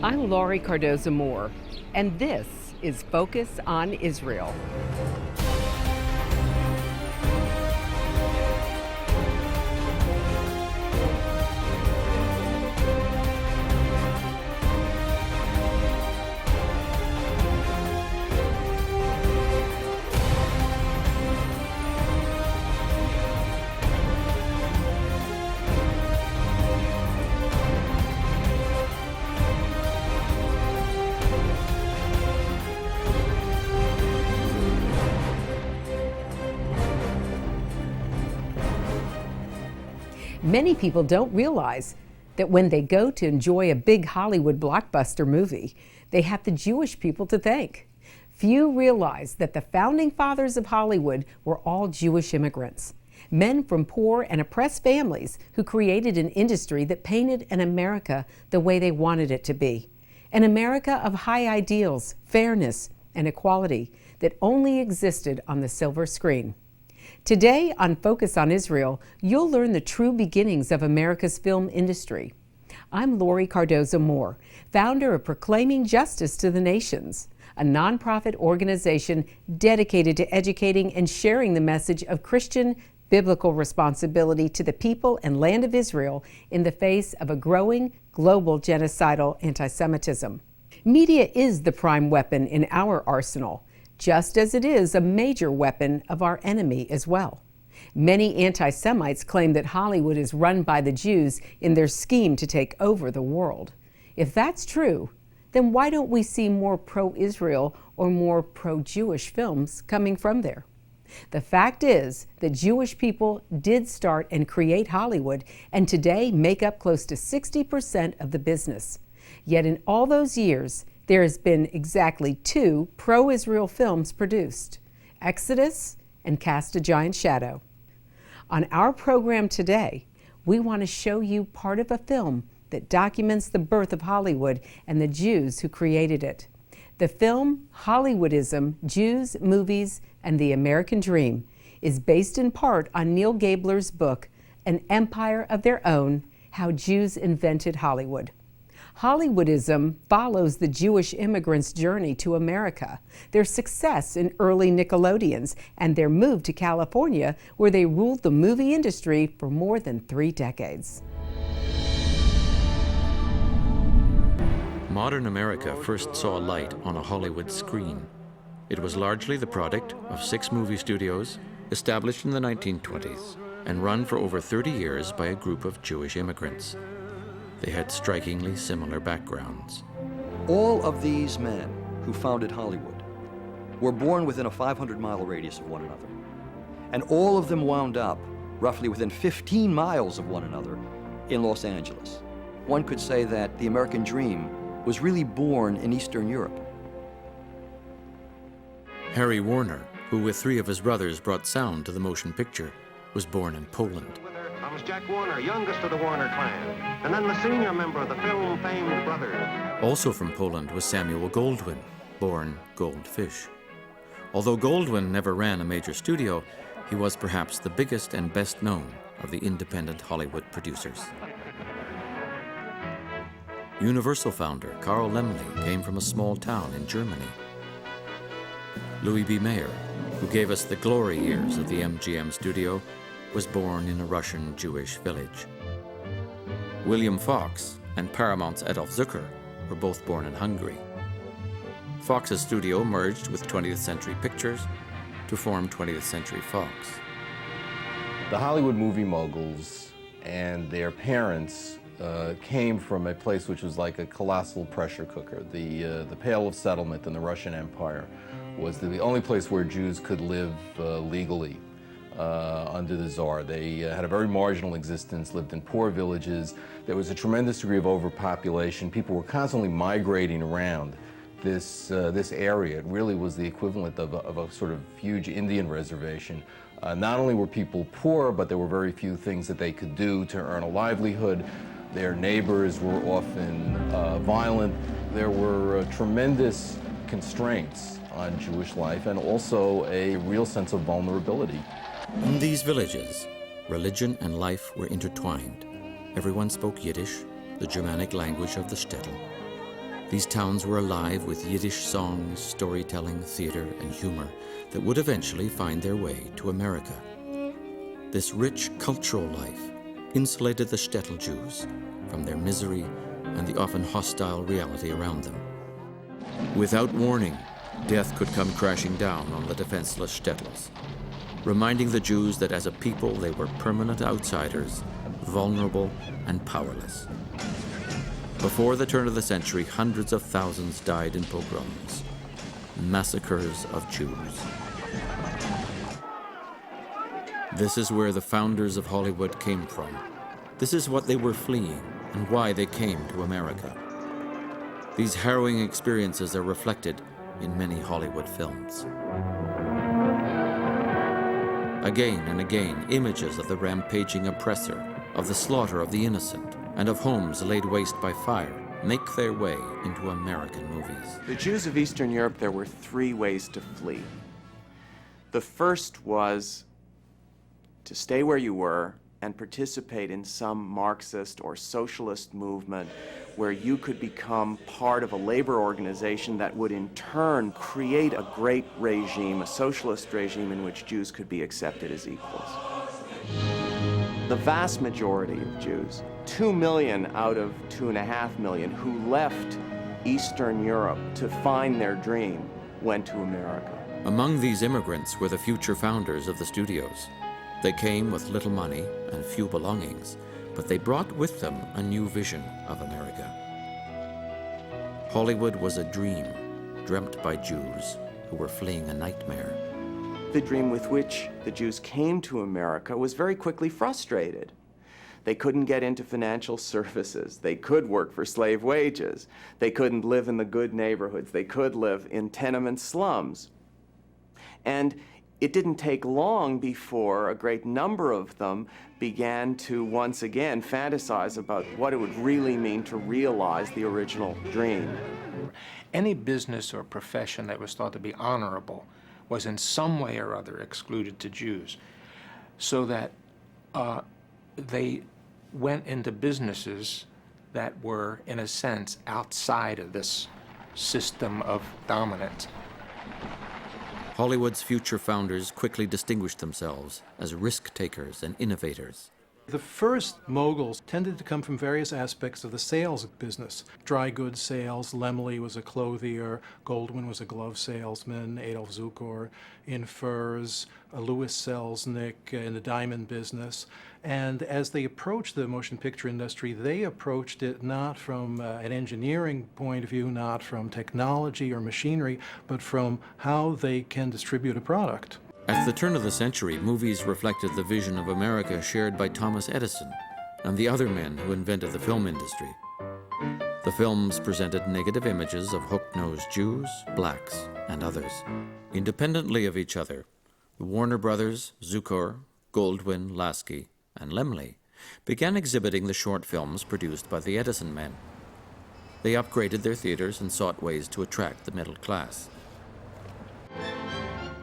I'm Laurie Cardoza-Moore, and this is Focus on Israel. Many people don't realize that when they go to enjoy a big Hollywood blockbuster movie, they have the Jewish people to thank. Few realize that the founding fathers of Hollywood were all Jewish immigrants, men from poor and oppressed families who created an industry that painted an America the way they wanted it to be, an America of high ideals, fairness, and equality that only existed on the silver screen. Today on Focus on Israel, you'll learn the true beginnings of America's film industry. I'm Laurie Cardoza-Moore, founder of Proclaiming Justice to the Nations, a nonprofit organization dedicated to educating and sharing the message of Christian biblical responsibility to the people and land of Israel in the face of a growing global genocidal anti-Semitism. Media is the prime weapon in our arsenal, just as it is a major weapon of our enemy as well. Many anti-Semites claim that Hollywood is run by the Jews in their scheme to take over the world. If that's true, then why don't we see more pro-Israel or more pro-Jewish films coming from there? The fact is that Jewish people did start and create Hollywood, and today make up close to 60% of the business. Yet in all those years, there has been exactly 2 pro-Israel films produced, Exodus and Cast a Giant Shadow. On our program today, we want to show you part of a film that documents the birth of Hollywood and the Jews who created it. The film Hollywoodism, Jews, Movies, and the American Dream is based in part on Neil Gabler's book, An Empire of Their Own: How Jews Invented Hollywood. Hollywoodism follows the Jewish immigrants' journey to America, their success in early Nickelodeons, and their move to California, where they ruled the movie industry for more than 3 decades. Modern America first saw light on a Hollywood screen. It was largely the product of 6 movie studios established in the 1920s and run for over 30 years by a group of Jewish immigrants. They had strikingly similar backgrounds. All of these men who founded Hollywood were born within a 500-mile radius of one another. And all of them wound up roughly within 15 miles of one another in Los Angeles. One could say that the American dream was really born in Eastern Europe. Harry Warner, who with 3 of his brothers brought sound to the motion picture, was born in Poland. Comes Jack Warner, youngest of the Warner clan, and then the senior member of the film-famed brothers. Also from Poland was Samuel Goldwyn, born Goldfish. Although Goldwyn never ran a major studio, he was perhaps the biggest and best known of the independent Hollywood producers. Universal founder Carl Laemmle came from a small town in Germany. Louis B. Mayer, who gave us the glory years of the MGM studio, was born in a Russian Jewish village. William Fox and Paramount's Adolf Zukor were both born in Hungary. Fox's studio merged with 20th Century Pictures to form 20th Century Fox. The Hollywood movie moguls and their parents came from a place which was like a colossal pressure cooker. The Pale of Settlement in the Russian Empire was the only place where Jews could live legally under the Tsar. They had a very marginal existence, lived in poor villages. There was a tremendous degree of overpopulation. People were constantly migrating around this area. It really was the equivalent of a sort of huge Indian reservation. Not only were people poor, but there were very few things that they could do to earn a livelihood. Their neighbors were often violent. There were tremendous constraints on Jewish life and also a real sense of vulnerability. In these villages, religion and life were intertwined. Everyone spoke Yiddish, the Germanic language of the shtetl. These towns were alive with Yiddish songs, storytelling, theater, and humor that would eventually find their way to America. This rich cultural life insulated the shtetl Jews from their misery and the often hostile reality around them. Without warning, death could come crashing down on the defenseless shtetls, reminding the Jews that as a people they were permanent outsiders, vulnerable and powerless. Before the turn of the century, hundreds of thousands died in pogroms, massacres of Jews. This is where the founders of Hollywood came from. This is what they were fleeing and why they came to America. These harrowing experiences are reflected in many Hollywood films. Again and again, images of the rampaging oppressor, of the slaughter of the innocent, and of homes laid waste by fire make their way into American movies. The Jews of Eastern Europe, there were three ways to flee. The first was to stay where you were and participate in some Marxist or socialist movement where you could become part of a labor organization that would in turn create a great regime, a socialist regime in which Jews could be accepted as equals. The vast majority of Jews, 2 million out of 2.5 million, who left Eastern Europe to find their dream, went to America. Among these immigrants were the future founders of the studios. They came with little money and few belongings, but they brought with them a new vision of America. Hollywood was a dream dreamt by Jews who were fleeing a nightmare. The dream with which the Jews came to America was very quickly frustrated. They couldn't get into financial services. They could work for slave wages. They couldn't live in the good neighborhoods. They could live in tenement slums. And it didn't take long before a great number of them began to once again fantasize about what it would really mean to realize the original dream. Any business or profession that was thought to be honorable was in some way or other excluded to Jews, so that they went into businesses that were, in a sense, outside of this system of dominance. Hollywood's future founders quickly distinguished themselves as risk-takers and innovators. The first moguls tended to come from various aspects of the sales business. Dry goods sales, Laemmle was a clothier, Goldwyn was a glove salesman, Adolf Zukor in furs, Louis Selznick in the diamond business. And as they approached the motion picture industry, they approached it not from an engineering point of view, not from technology or machinery, but from how they can distribute a product. At the turn of the century, movies reflected the vision of America shared by Thomas Edison and the other men who invented the film industry. The films presented negative images of hook-nosed Jews, blacks, and others. Independently of each other, the Warner Brothers, Zukor, Goldwyn, Lasky, and Laemmle began exhibiting the short films produced by the Edison men. They upgraded their theaters and sought ways to attract the middle class.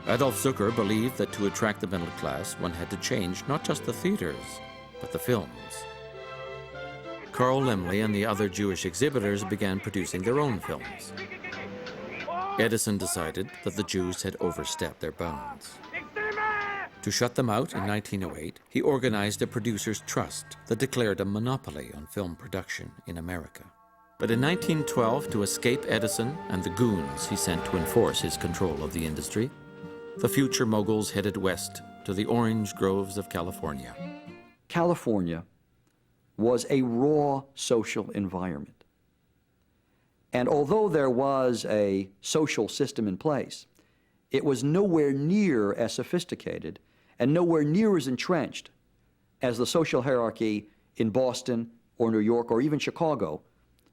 Adolf Zukor believed that to attract the middle class, one had to change not just the theaters, but the films. Carl Laemmle and the other Jewish exhibitors began producing their own films. Edison decided that the Jews had overstepped their bounds. To shut them out in 1908, he organized a producers' trust that declared a monopoly on film production in America. But in 1912, to escape Edison and the goons he sent to enforce his control of the industry, the future moguls headed west to the orange groves of California. California was a raw social environment. And although there was a social system in place, it was nowhere near as sophisticated and nowhere near as entrenched as the social hierarchy in Boston or New York or even Chicago,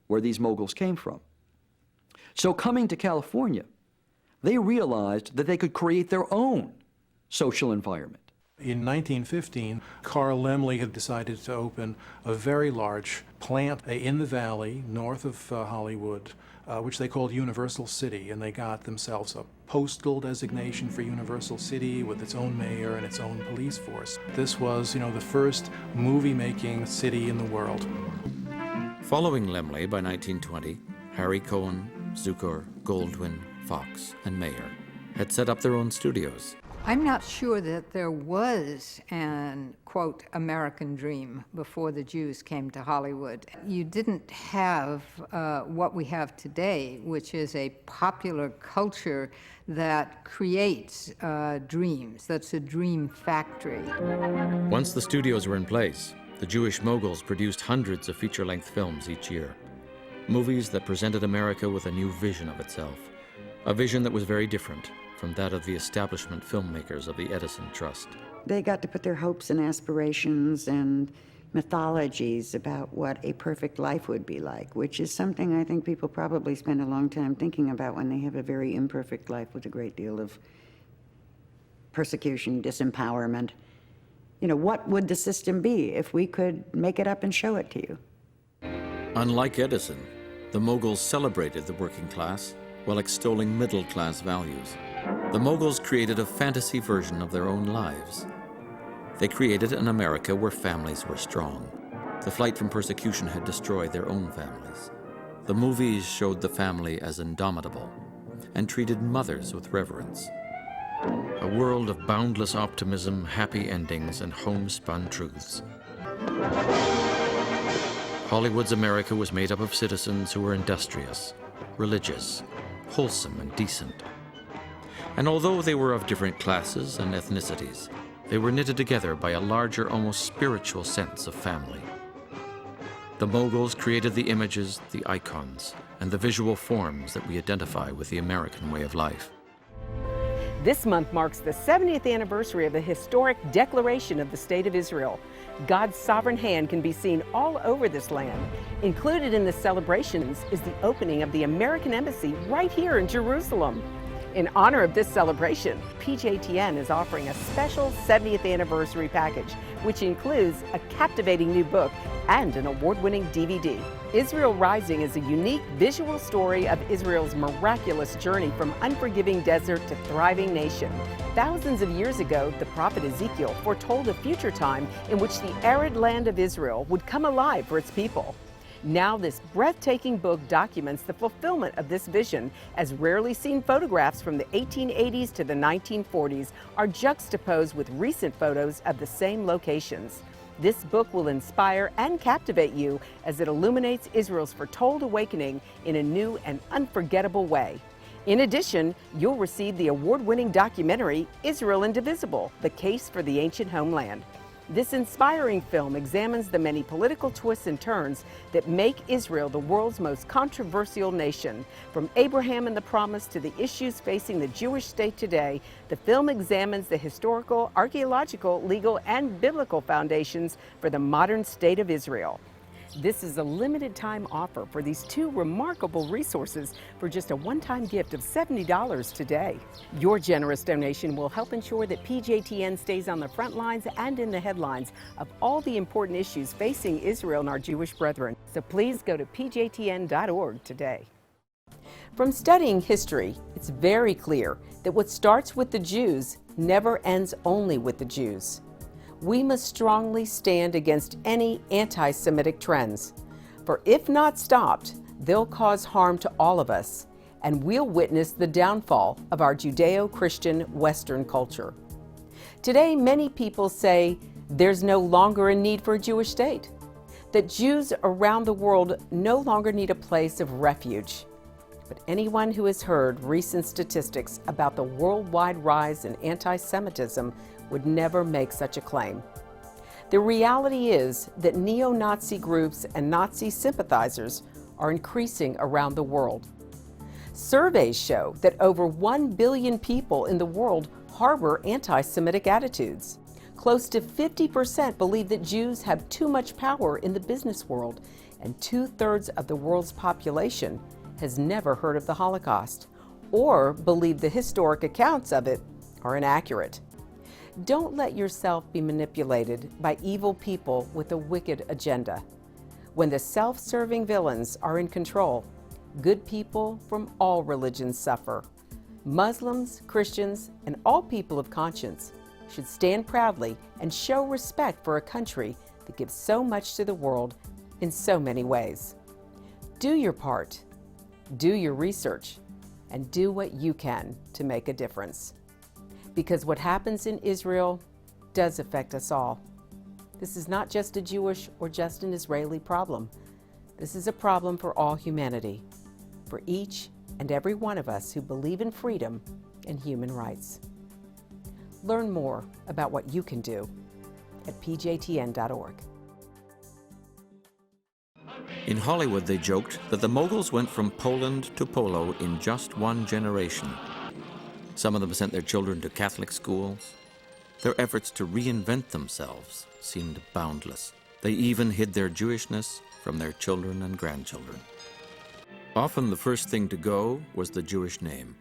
where these moguls came from. So coming to California, they realized that they could create their own social environment. In 1915, Carl Laemmle had decided to open a very large plant in the valley north of Hollywood, which they called Universal City, and they got themselves a postal designation for Universal City with its own mayor and its own police force. This was, the first movie-making city in the world. Following Laemmle by 1920, Harry Cohen, Zukor, Goldwyn, Fox, and Mayer, had set up their own studios. I'm not sure that there was an, quote, American dream before the Jews came to Hollywood. You didn't have what we have today, which is a popular culture that creates dreams. That's a dream factory. Once the studios were in place, the Jewish moguls produced hundreds of feature-length films each year. Movies that presented America with a new vision of itself. A vision that was very different from that of the establishment filmmakers of the Edison Trust. They got to put their hopes and aspirations and mythologies about what a perfect life would be like, which is something I think people probably spend a long time thinking about when they have a very imperfect life with a great deal of persecution, disempowerment. You know, what would the system be if we could make it up and show it to you? Unlike Edison, the moguls celebrated the working class while extolling middle-class values. The moguls created a fantasy version of their own lives. They created an America where families were strong. The flight from persecution had destroyed their own families. The movies showed the family as indomitable and treated mothers with reverence. A world of boundless optimism, happy endings, and homespun truths. Hollywood's America was made up of citizens who were industrious, religious, wholesome, and decent. And although they were of different classes and ethnicities, they were knitted together by a larger, almost spiritual sense of family. The moguls created the images, the icons, and the visual forms that we identify with the American way of life. This month marks the 70th anniversary of the historic Declaration of the State of Israel. God's sovereign hand can be seen all over this land. Included in the celebrations is the opening of the American Embassy right here in Jerusalem. In honor of this celebration, PJTN is offering a special 70th anniversary package, which includes a captivating new book and an award-winning DVD. Israel Rising is a unique visual story of Israel's miraculous journey from unforgiving desert to thriving nation. Thousands of years ago, the prophet Ezekiel foretold a future time in which the arid land of Israel would come alive for its people. Now this breathtaking book documents the fulfillment of this vision, as rarely seen photographs from the 1880s to the 1940s are juxtaposed with recent photos of the same locations. This book will inspire and captivate you as it illuminates Israel's foretold awakening in a new and unforgettable way. In addition, you'll receive the award-winning documentary, Israel Indivisible: The Case for the Ancient Homeland. This inspiring film examines the many political twists and turns that make Israel the world's most controversial nation. From Abraham and the Promise to the issues facing the Jewish state today, the film examines the historical, archaeological, legal, and biblical foundations for the modern state of Israel. This is a limited time offer for these two remarkable resources for just a one-time gift of $70 today. Your generous donation will help ensure that PJTN stays on the front lines and in the headlines of all the important issues facing Israel and our Jewish brethren. So please go to pjtn.org today. From studying history, it's very clear that what starts with the Jews never ends only with the Jews. We must strongly stand against any anti-Semitic trends, for if not stopped, they'll cause harm to all of us, and we'll witness the downfall of our Judeo-Christian Western culture. Today, many people say there's no longer a need for a Jewish state, that Jews around the world no longer need a place of refuge. But anyone who has heard recent statistics about the worldwide rise in anti-Semitism would never make such a claim. The reality is that neo-Nazi groups and Nazi sympathizers are increasing around the world. Surveys show that over 1 billion people in the world harbor anti-Semitic attitudes. Close to 50% believe that Jews have too much power in the business world, and 2/3 of the world's population has never heard of the Holocaust or believe the historic accounts of it are inaccurate. Don't let yourself be manipulated by evil people with a wicked agenda. When the self-serving villains are in control, good people from all religions suffer. Muslims, Christians, and all people of conscience should stand proudly and show respect for a country that gives so much to the world in so many ways. Do your part. Do your research and do what you can to make a difference. Because what happens in Israel does affect us all. This is not just a Jewish or just an Israeli problem. This is a problem for all humanity, for each and every one of us who believe in freedom and human rights. Learn more about what you can do at pjtn.org. In Hollywood, they joked that the moguls went from Poland to polo in just one generation. Some of them sent their children to Catholic schools. Their efforts to reinvent themselves seemed boundless. They even hid their Jewishness from their children and grandchildren. Often the first thing to go was the Jewish name.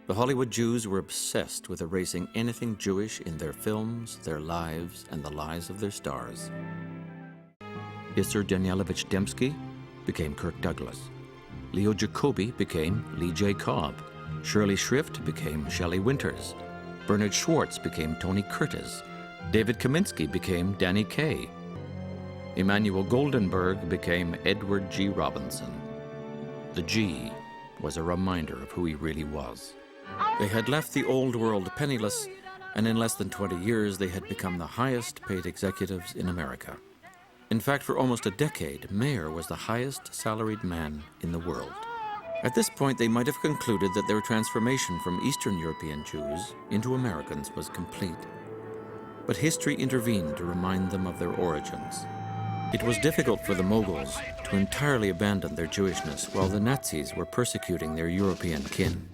The Hollywood Jews were obsessed with erasing anything Jewish in their films, their lives, and the lives of their stars. Isser Danielowitz Dembski became Kirk Douglas. Leo Jacobi became Lee J. Cobb. Shirley Shrift became Shelley Winters. Bernard Schwartz became Tony Curtis. David Kaminsky became Danny Kaye. Emmanuel Goldenberg became Edward G. Robinson. The G was a reminder of who he really was. They had left the old world penniless, and in less than 20 years they had become the highest paid executives in America. In fact, for almost a decade, Mayer was the highest salaried man in the world. At this point, they might have concluded that their transformation from Eastern European Jews into Americans was complete. But history intervened to remind them of their origins. It was difficult for the Moguls to entirely abandon their Jewishness while the Nazis were persecuting their European kin.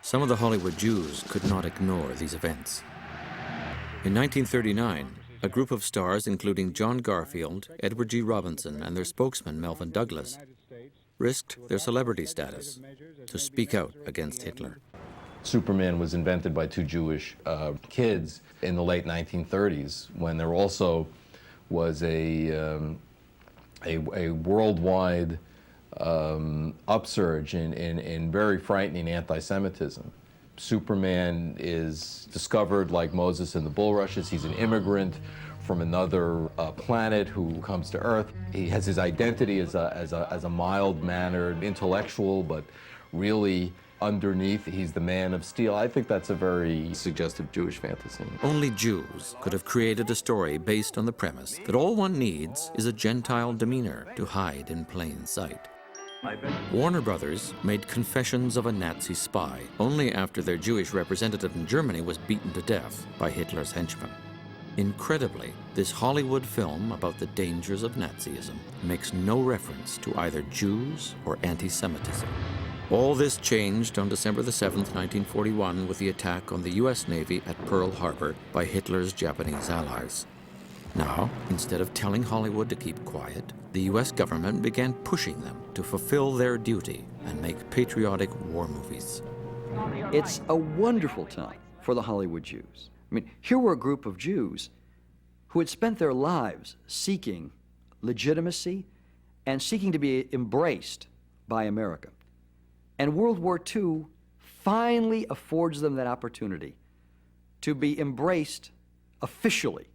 Some of the Hollywood Jews could not ignore these events. In 1939, a group of stars, including John Garfield, Edward G. Robinson, and their spokesman, Melvin Douglas, risked their celebrity status to speak out against Hitler. Superman was invented by two Jewish kids in the late 1930s, when there also was a worldwide upsurge in very frightening anti-Semitism. Superman is discovered like Moses in the bulrushes. He's an immigrant from another planet who comes to Earth. He has his identity as a mild-mannered intellectual, but really underneath he's the man of steel. I think that's a very suggestive Jewish fantasy. Only Jews could have created a story based on the premise that all one needs is a Gentile demeanor to hide in plain sight. Warner Brothers made Confessions of a Nazi Spy only after their Jewish representative in Germany was beaten to death by Hitler's henchmen. Incredibly, this Hollywood film about the dangers of Nazism makes no reference to either Jews or anti-Semitism. All this changed on December 7, 1941, with the attack on the U.S. Navy at Pearl Harbor by Hitler's Japanese allies. Now, instead of telling Hollywood to keep quiet, the U.S. government began pushing them to fulfill their duty and make patriotic war movies. It's a wonderful time for the Hollywood Jews. I mean, here were a group of Jews who had spent their lives seeking legitimacy and seeking to be embraced by America. And World War II finally affords them that opportunity to be embraced officially.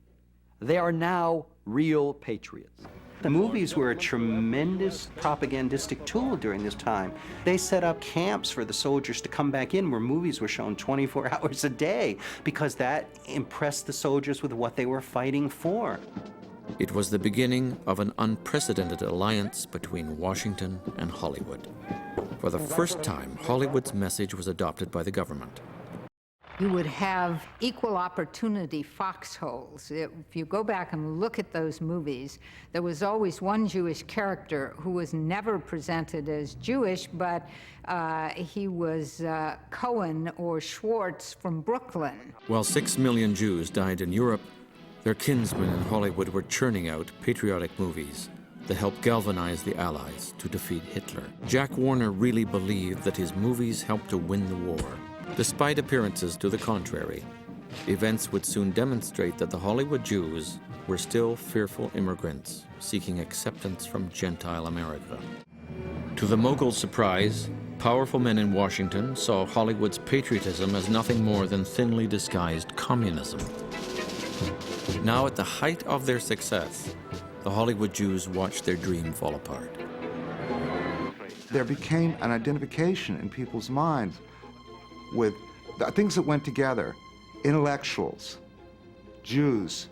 They are now real patriots. The movies were a tremendous propagandistic tool during this time. They set up camps for the soldiers to come back in where movies were shown 24 hours a day because that impressed the soldiers with what they were fighting for. It was the beginning of an unprecedented alliance between Washington and Hollywood. For the first time, Hollywood's message was adopted by the government. You would have equal opportunity foxholes. If you go back and look at those movies, there was always one Jewish character who was never presented as Jewish, but he was Cohen or Schwartz from Brooklyn. While 6 million Jews died in Europe, their kinsmen in Hollywood were churning out patriotic movies that helped galvanize the Allies to defeat Hitler. Jack Warner really believed that his movies helped to win the war. Despite appearances to the contrary, events would soon demonstrate that the Hollywood Jews were still fearful immigrants seeking acceptance from Gentile America. To the Mogul's surprise, powerful men in Washington saw Hollywood's patriotism as nothing more than thinly disguised communism. Now, at the height of their success, the Hollywood Jews watched their dream fall apart. there became an identification in people's minds with the things that went together: intellectuals, Jews,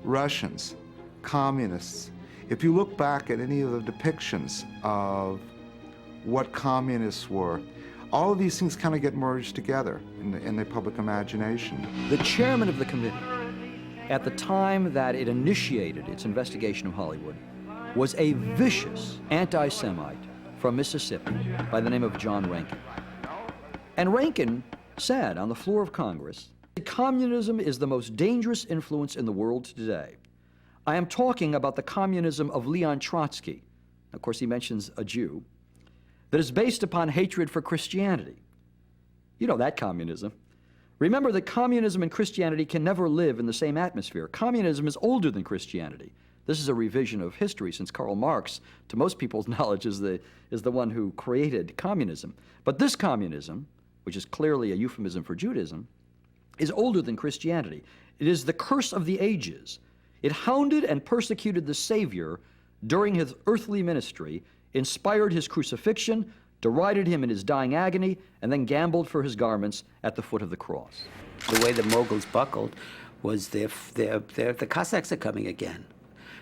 Russians, communists. If you look back at any of the depictions of what communists were, all of these things kind of get merged together in the public imagination. The chairman of the committee, at the time that it initiated its investigation of Hollywood, was a vicious anti-Semite from Mississippi by the name of John Rankin. And Rankin said on the floor of Congress that communism is the most dangerous influence in the world today. I am talking about the communism of Leon Trotsky. Of course, he mentions a Jew, that is based upon hatred for Christianity. You know that communism. Remember that communism and Christianity can never live in the same atmosphere. Communism is older than Christianity. This is a revision of history, since Karl Marx, to most people's knowledge, is the one who created communism. But this communism, which is clearly a euphemism for Judaism, is older than Christianity. It is the curse of the ages. It hounded and persecuted the Savior during his earthly ministry, inspired his crucifixion, derided him in his dying agony, and then gambled for his garments at the foot of the cross. The way the Moguls buckled was the Cossacks are coming again.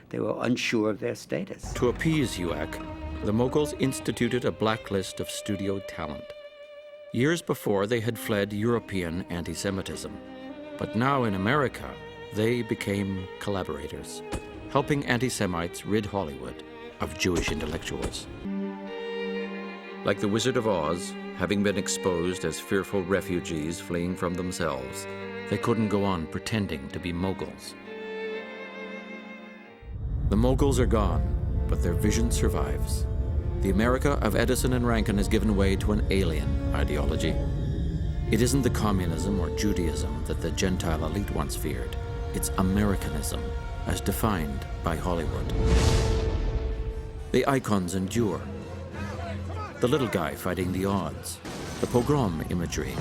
They were unsure of their status. To appease HUAC, the Moguls instituted a blacklist of studio talent. Years before, they had fled European anti-Semitism. But now in America, they became collaborators, helping anti-Semites rid Hollywood of Jewish intellectuals. Like the Wizard of Oz, having been exposed as fearful refugees fleeing from themselves, they couldn't go on pretending to be Moguls. The Moguls are gone, but their vision survives. The America of Edison and Rankin has given way to an alien ideology. It isn't the communism or Judaism that the Gentile elite once feared. It's Americanism, as defined by Hollywood. The icons endure. The little guy fighting the odds, the pogrom imagery,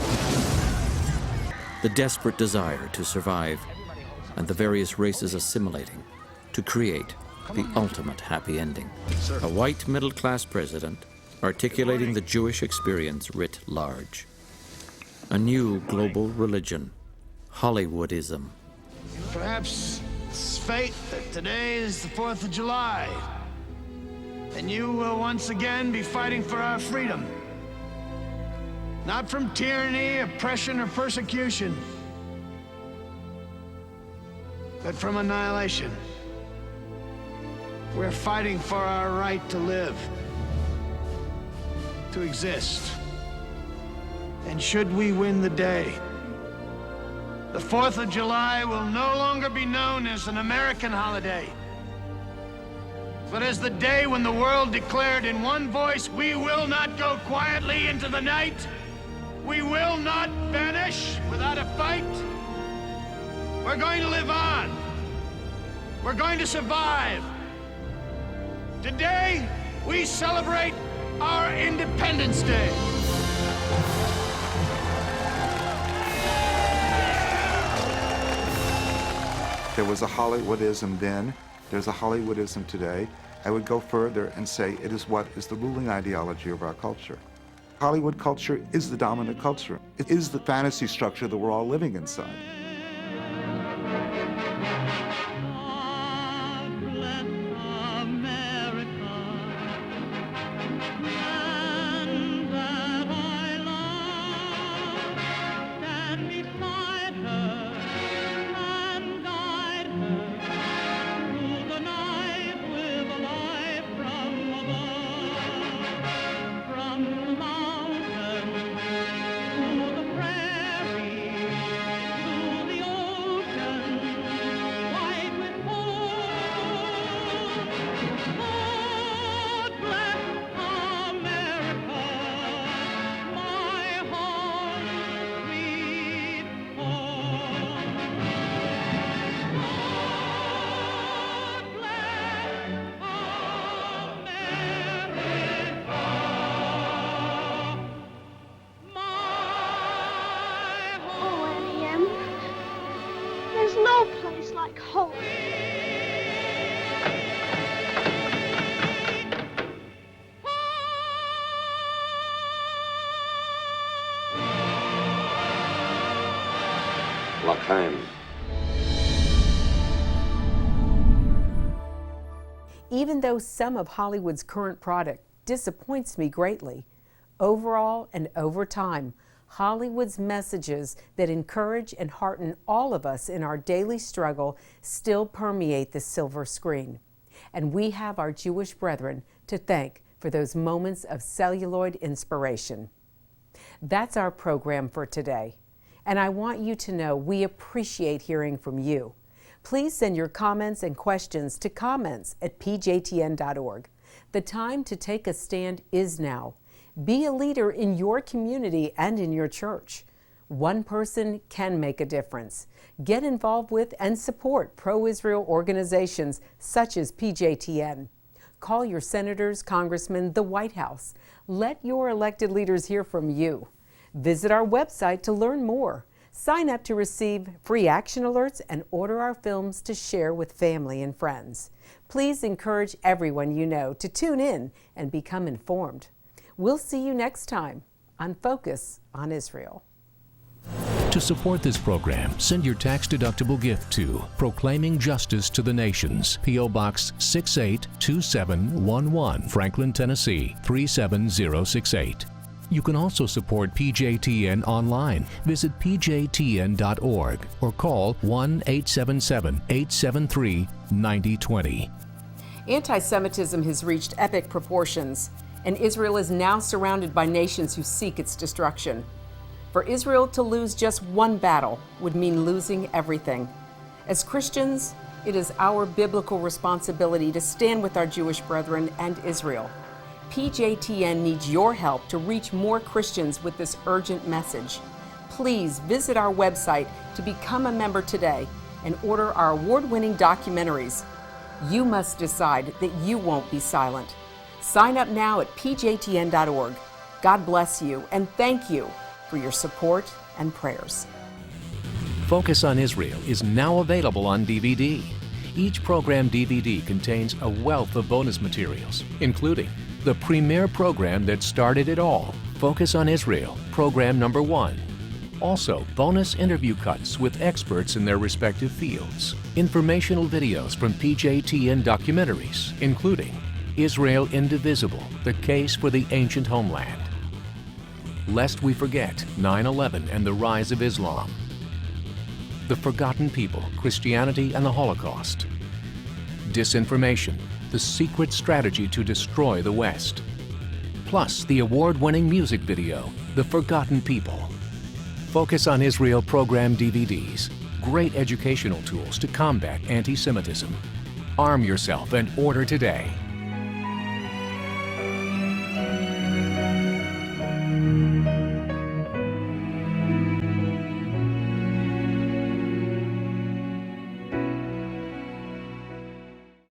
the desperate desire to survive, and the various races assimilating to create the ultimate happy ending. A white middle-class president articulating the Jewish experience writ large. A new global religion, Hollywoodism. Perhaps it's fate that today is the 4th of July, and you will once again be fighting for our freedom. Not from tyranny, oppression, or persecution, but from annihilation. We're fighting for our right to live, to exist. And should we win the day, the 4th of July will no longer be known as an American holiday, but as the day when the world declared in one voice, we will not go quietly into the night. We will not vanish without a fight. We're going to live on. We're going to survive. Today, we celebrate our Independence Day. There was a Hollywoodism then, there's a Hollywoodism today. I would go further and say it is what is the ruling ideology of our culture. Hollywood culture is the dominant culture. It is the fantasy structure that we're all living inside. time. Even though some of Hollywood's current product disappoints me greatly, overall and over time, Hollywood's messages that encourage and hearten all of us in our daily struggle still permeate the silver screen. And we have our Jewish brethren to thank for those moments of celluloid inspiration. That's our program for today. And I want you to know we appreciate hearing from you. Please send your comments and questions to comments@pjtn.org. The time to take a stand is now. Be a leader in your community and in your church. One person can make a difference. Get involved with and support pro-Israel organizations such as PJTN. Call your senators, congressmen, the White House. Let your elected leaders hear from you. Visit our website to learn more. Sign up to receive free action alerts and order our films to share with family and friends. Please encourage everyone you know to tune in and become informed. We'll see you next time on Focus on Israel. To support this program, send your tax-deductible gift to Proclaiming Justice to the Nations, P.O. Box 682711, Franklin, Tennessee 37068. You can also support PJTN online. Visit pjtn.org or call 1-877-873-9020. Anti-Semitism has reached epic proportions, and Israel is now surrounded by nations who seek its destruction. For Israel to lose just one battle would mean losing everything. As Christians, it is our biblical responsibility to stand with our Jewish brethren and Israel. PJTN needs your help to reach more Christians with this urgent message. Please visit our website to become a member today and order our award-winning documentaries. You must decide that you won't be silent. Sign up now at pjtn.org. God bless you and thank you for your support and prayers. Focus on Israel is now available on DVD. Each program DVD contains a wealth of bonus materials, including the premier program that started it all, Focus on Israel, program number 1. Also, bonus interview cuts with experts in their respective fields. Informational videos from PJTN documentaries, including Israel Indivisible, the Case for the Ancient Homeland. Lest we forget 9/11 and the rise of Islam. The Forgotten People, Christianity and the Holocaust. Disinformation, the secret strategy to destroy the West. Plus the award-winning music video, The Forgotten People. Focus on Israel program DVDs, great educational tools to combat anti-Semitism. Arm yourself and order today.